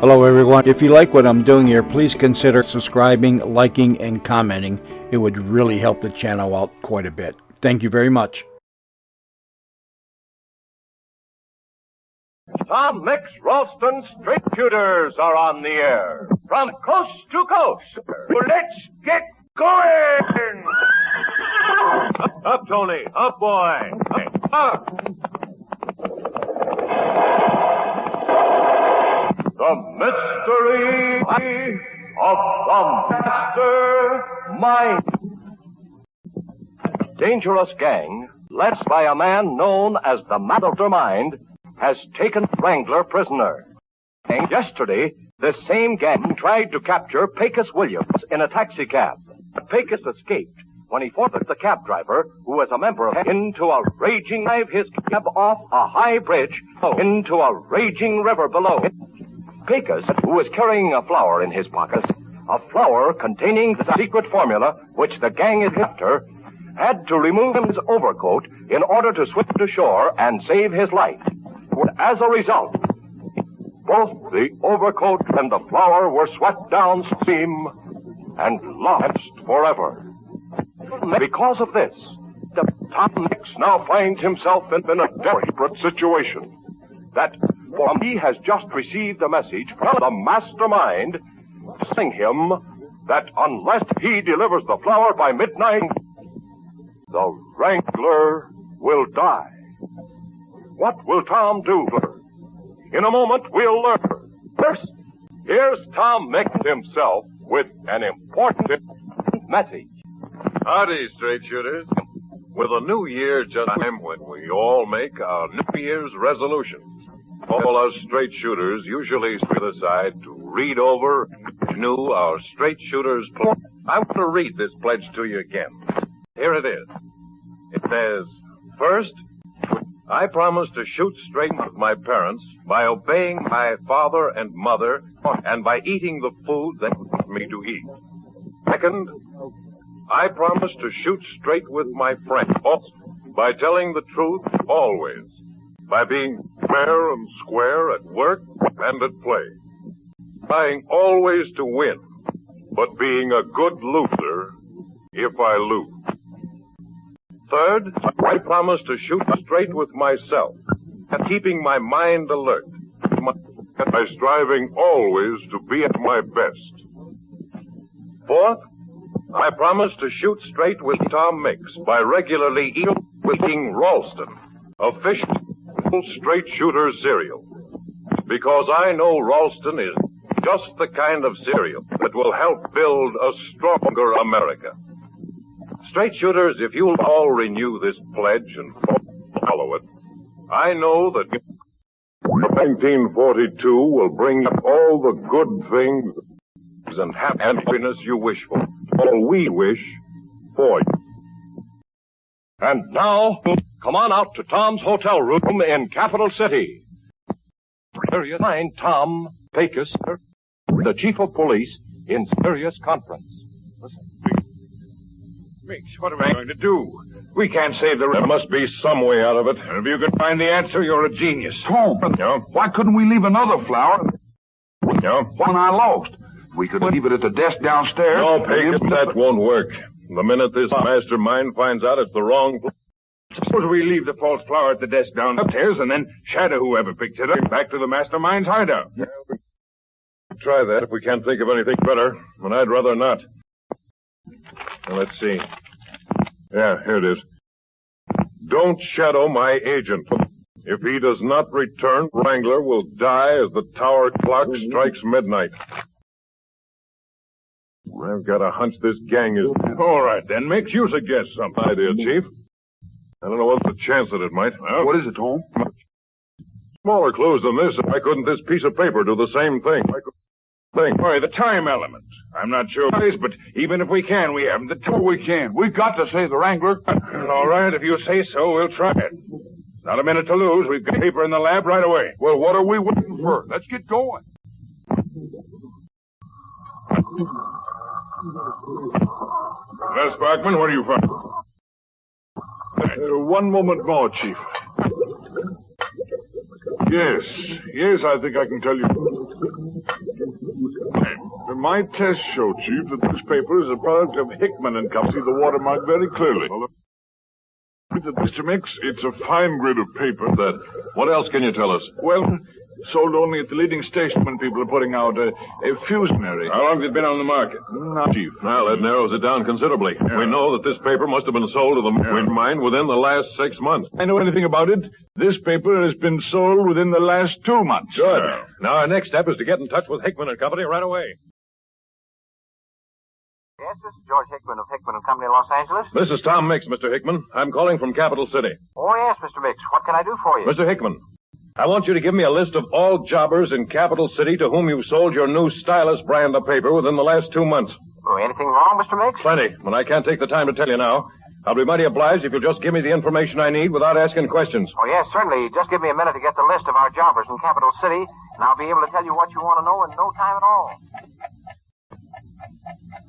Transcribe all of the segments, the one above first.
Hello everyone. If you like what I'm doing here, please consider subscribing, liking, and commenting. It would really help the channel out quite a bit. Thank you very much. Tom Mix Ralston Straightshooters are on the air. From coast to coast. Let's get going! Up, Tony. Up, boy. Up. The mystery of the mastermind. Dangerous gang, led by a man known as the mastermind, has taken Wrangler prisoner. And yesterday, the same gang tried to capture Pecos Williams in a taxicab. Pecos escaped when he forced the cab driver, who was a member of into a raging drive his cab off a high bridge into a raging river below. Pecos, who was carrying a flower in his pocket, a flower containing the secret formula which the gang is after, had to remove his overcoat in order to swim to shore and save his life. As a result, both the overcoat and the flower were swept downstream and lost forever. Because of this, Tom Mix now finds himself in a desperate situation. That for he has just received a message from the mastermind telling him that unless he delivers the flower by midnight, the Wrangler will die. What will Tom do? In a moment, we'll learn. First, here's Tom Mix himself with an important message. Howdy, Straightshooters. With a new year just time when we all make our New Year's resolutions, all us Straightshooters usually set aside to read over and renew our Straightshooters pledge. I want to read this pledge to you again. Here it is. It says, first, I promise to shoot straight with my parents by obeying my father and mother and by eating the food they want me to eat. Second, I promise to shoot straight with my friends by telling the truth always, by being fair and square at work and at play, trying always to win, but being a good loser if I lose. Third, I promise to shoot straight with myself, and keeping my mind alert, by striving always to be at my best. Fourth, I promise to shoot straight with Tom Mix by regularly eating Ralston, a fish straight shooter cereal, because I know Ralston is just the kind of cereal that will help build a stronger America. Straightshooters, if you'll all renew this pledge and follow it, I know that 1942 will bring up all the good things and happiness you wish for, all we wish for you. And now, come on out to Tom's hotel room in Capital City. Here you find Tom Pecos, the chief of police, in serious conference. Listen. Mix, what am I going to do? We can't save the... There must be some way out of it. If you can find the answer, you're a genius. Tom, Yeah? why couldn't we leave another flower? Yeah? One I lost. We could leave it at the desk downstairs. No, Pecos, that won't work. The minute this mastermind finds out it's the wrong... Suppose we leave the false flower at the desk downstairs and then shadow whoever picked it up back to the mastermind's hideout. Yeah, try that if we can't think of anything better, but I'd rather not. Now, let's see. Yeah, here it is. Don't shadow my agent. If he does not return, Wrangler will die as the tower clock strikes midnight. I've got a hunch this gang is... All right, then, Mix, you suggest something. Idea, Chief. I don't know what's the chance that it might. Well, What is it, Tom? Smaller clues than this. Why couldn't this piece of paper do the same thing? Why, the time element. I'm not sure what it is, but even if we can, we haven't the time. We can. We've got to save the Wrangler. All right, if you say so, we'll try it. Not a minute to lose. We've got paper in the lab right away. Well, what are we waiting for? Let's get going. Well, Sparkman, what do you find? One moment more, Chief. Yes, I think I can tell you. My tests show, Chief, that this paper is a product of Hickman and Company. See the watermark very clearly. Mr. Mix, it's a fine grade of paper. What else can you tell us? Well, sold only at the leading station when people are putting out a fusionary. How long has it been on the market? Not, Chief. Well, that narrows it down considerably. Yeah. We know that this paper must have been sold to the wind mine within the last 6 months. I know anything about it. This paper has been sold within the last 2 months. Good. Now, our next step is to get in touch with Hickman and Company right away. Yes, this is George Hickman of Hickman and Company, Los Angeles. This is Tom Mix, Mr. Hickman. I'm calling from Capital City. Oh, yes, Mr. Mix. What can I do for you? Mr. Hickman, I want you to give me a list of all jobbers in Capital City to whom you've sold your new Stylus brand of paper within the last 2 months. Oh, anything wrong, Mr. Mix? Plenty, but I can't take the time to tell you now. I'll be mighty obliged if you'll just give me the information I need without asking questions. Oh, yes, certainly. Just give me a minute to get the list of our jobbers in Capital City, and I'll be able to tell you what you want to know in no time at all.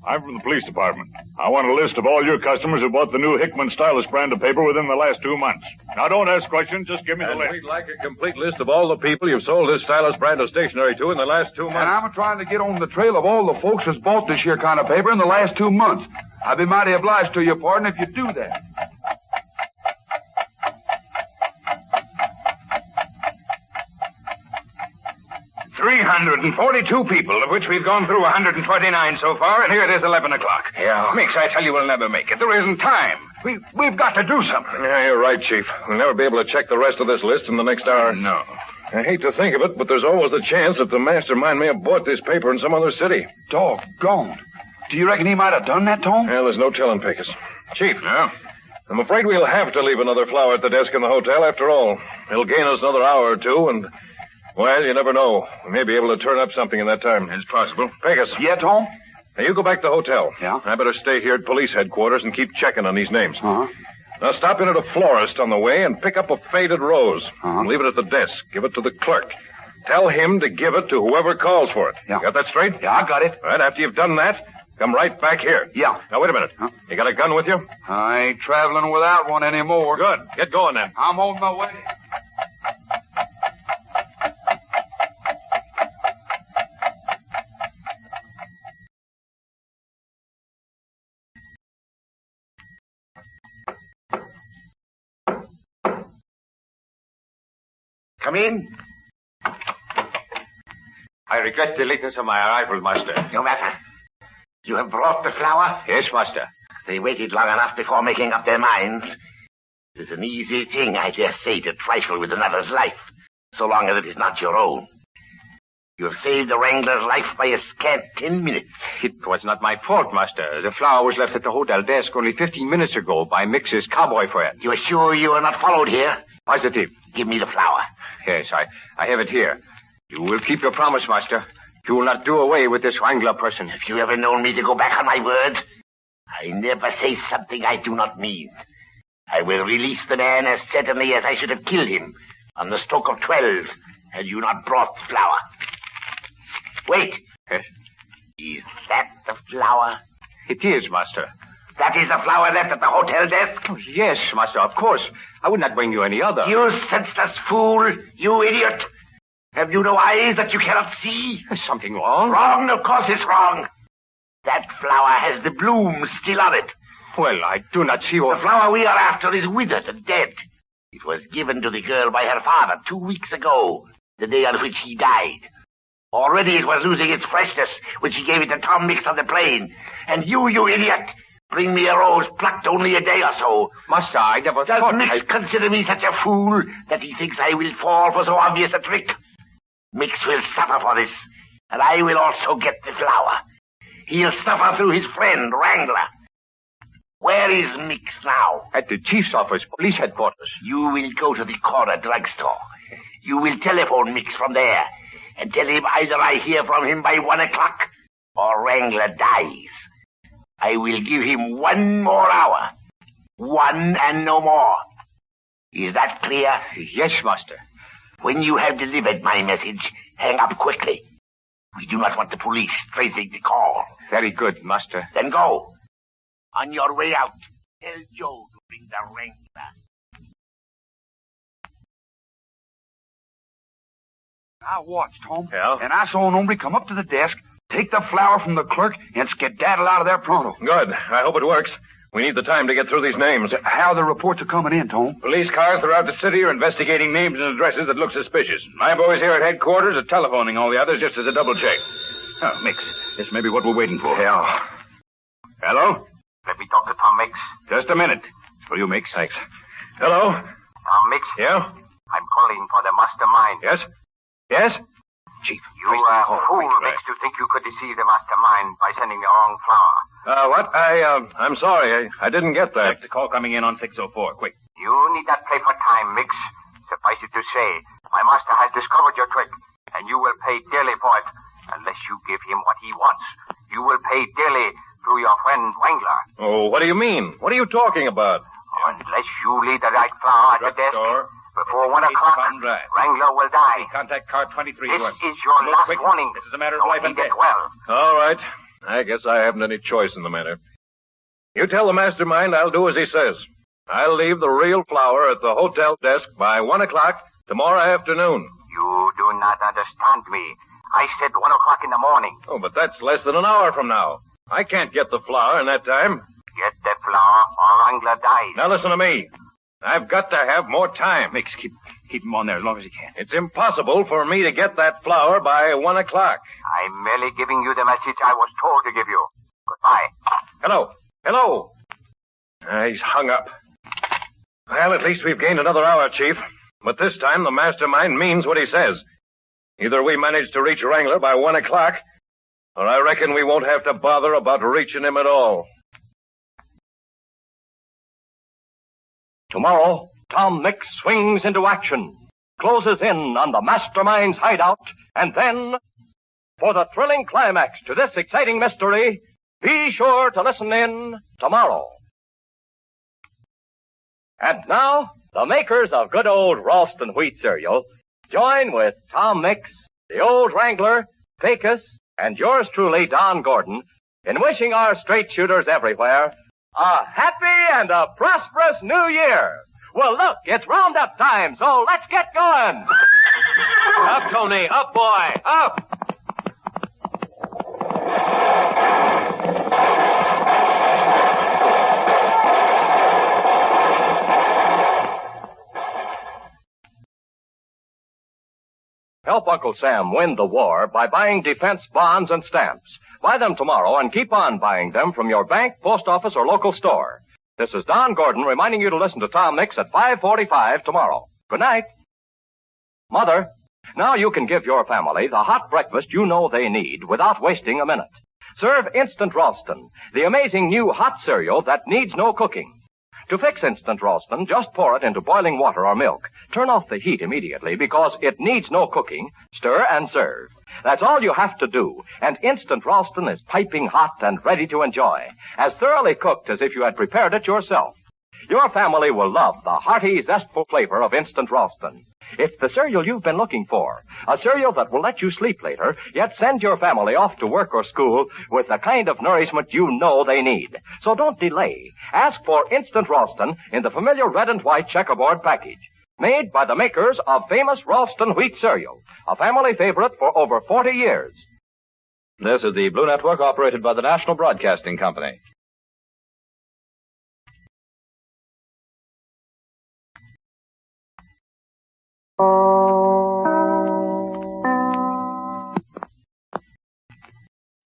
I'm from the police department. I want a list of all your customers who bought the new Hickman Stylus brand of paper within the last 2 months. Now, don't ask questions. Just give me the And list. we'd like a complete list of all the people you've sold this Stylus brand of stationery to in the last 2 And months. I'm trying to get on the trail of all the folks that's bought this here kind of paper in the last 2 months. I'd be mighty obliged to you, pardon, if you do that. 342 people, of which we've gone through 129 so far, and here it is 11 o'clock. Yeah. Mix, I tell you we'll never make it. There isn't time. We've got to do something. Yeah, you're right, Chief. We'll never be able to check the rest of this list in the next hour. No. I hate to think of it, but there's always the chance that the mastermind may have bought this paper in some other city. Doggone. Do you reckon he might have done that, Tom? Well, there's no telling, Pecos. Chief. Yeah? I'm afraid we'll have to leave another flower at the desk in the hotel after all. It'll gain us another hour or two, and, well, you never know. We may be able to turn up something in that time. It's possible. Pecos. Yeah, Tom? Now, you go back to the hotel. Yeah? I better stay here at police headquarters and keep checking on these names. Uh-huh. Now, stop in at a florist on the way and pick up a faded rose. Uh-huh. Leave it at the desk. Give it to the clerk. Tell him to give it to whoever calls for it. Yeah. You got that straight? Yeah, I got it. All right, after you've done that, come right back here. Yeah. Now, wait a minute. Huh? You got a gun with you? I ain't traveling without one anymore. Good. Get going, then. I'm on my way. Come in. I regret the lateness of my arrival, Master. No matter. You have brought the flower? Yes, Master. They waited long enough before making up their minds. It's an easy thing, I dare say, to trifle with another's life, so long as it is not your own. You have saved the Wrangler's life by a scant 10 minutes. It was not my fault, Master. The flower was left at the hotel desk only 15 minutes ago by Mix's cowboy friend. You are sure you are not followed here? Positive. Give me the flower. Yes, I have it here. You will keep your promise, Master. You will not do away with this Wrangler person. Have you ever known me to go back on my word? I never say something I do not mean. I will release the man as certainly as I should have killed him on the stroke of 12 had you not brought the flower. Wait. Yes? Is that the flower? It is, Master. That is the flower left at the hotel desk? Oh, yes, Master, of course. I would not bring you any other. You senseless fool! You idiot! Have you no eyes that you cannot see? Is something wrong? Wrong, of course it's wrong. That flower has the bloom still on it. Well, I do not see what... The flower we are after is withered and dead. It was given to the girl by her father 2 weeks ago, the day on which he died. Already it was losing its freshness when she gave it to Tom Mix on the plane. And you idiot, bring me a rose plucked only a day or so. Master, I never Does thought... Mix consider me such a fool that he thinks I will fall for so obvious a trick? Mix will suffer for this, and I will also get the flower. He'll suffer through his friend, Wrangler. Where is Mix now? At the chief's office, police headquarters. You will go to the corner drugstore. You will telephone Mix from there and tell him either I hear from him by 1 o'clock or Wrangler dies. I will give him 1 more hour. 1 and no more. Is that clear? Yes, Master. When you have delivered my message, hang up quickly. We do not want the police tracing the call. Very good, Master. Then go. On your way out, tell Joe to bring the Wrangler. I watched, Tom. Yeah? And I saw an hombre come up to the desk, Take the flour from the clerk and skedaddle out of there pronto. Good. I hope it works. We need the time to get through these names. How the reports are coming in, Tom? Police cars throughout the city are investigating names and addresses that look suspicious. My boys here at headquarters are telephoning all the others just as a double check. Oh, Mix, this may be what we're waiting for. Yeah. Hello? Let me talk to Tom Mix. Just a minute. For you, Mix. Thanks. Hello? Tom Mix? Yeah? I'm calling for the mastermind. Yes? Yes? Chief. You fool, Mix, to think you could deceive the mastermind by sending the wrong flour. What? I'm sorry. I didn't get that. Check the call coming in on 604. Quick. You need not play for time, Mix. Suffice it to say, my master has discovered your trick, and you will pay dearly for it, unless you give him what he wants. You will pay dearly through your friend Wrangler. Oh, what do you mean? What are you talking about? Unless you leave the right flour at the desk, before 1 o'clock, Wrangler will die. Contact car 23. This is your last warning. This is a matter of life and death. Well. All right. I guess I haven't any choice in the matter. You tell the mastermind I'll do as he says. I'll leave the real flour at the hotel desk by 1 o'clock tomorrow afternoon. You do not understand me. I said 1 o'clock in the morning. Oh, but that's less than an hour from now. I can't get the flour in that time. Get the flour or Wrangler dies. Now listen to me. I've got to have more time. Mix, keep him on there as long as you can. It's impossible for me to get that flour by 1 o'clock. I'm merely giving you the message I was told to give you. Goodbye. Hello. Hello. He's hung up. Well, at least we've gained another hour, Chief. But this time the mastermind means what he says. Either we manage to reach Wrangler by 1 o'clock, or I reckon we won't have to bother about reaching him at all. Tomorrow, Tom Mix swings into action, closes in on the mastermind's hideout, and then, for the thrilling climax to this exciting mystery, be sure to listen in tomorrow. And now, the makers of good old Ralston wheat cereal join with Tom Mix, the old Wrangler, Pecos, and yours truly, Don Gordon, in wishing our straight shooters everywhere a happy and a prosperous new year. Well, look, it's roundup time, so let's get going. Up, Tony. Up, boy. Up. Help Uncle Sam win the war by buying defense bonds and stamps. Buy them tomorrow and keep on buying them from your bank, post office, or local store. This is Don Gordon reminding you to listen to Tom Mix at 5:45 tomorrow. Good night. Mother, now you can give your family the hot breakfast you know they need without wasting a minute. Serve Instant Ralston, the amazing new hot cereal that needs no cooking. To fix Instant Ralston, just pour it into boiling water or milk. Turn off the heat immediately because it needs no cooking. Stir and serve. That's all you have to do, and Instant Ralston is piping hot and ready to enjoy, as thoroughly cooked as if you had prepared it yourself. Your family will love the hearty, zestful flavor of Instant Ralston. It's the cereal you've been looking for, a cereal that will let you sleep later, yet send your family off to work or school with the kind of nourishment you know they need. So don't delay. Ask for Instant Ralston in the familiar red and white checkerboard package. Made by the makers of famous Ralston wheat cereal, a family favorite for over 40 years. This is the Blue Network operated by the National Broadcasting Company.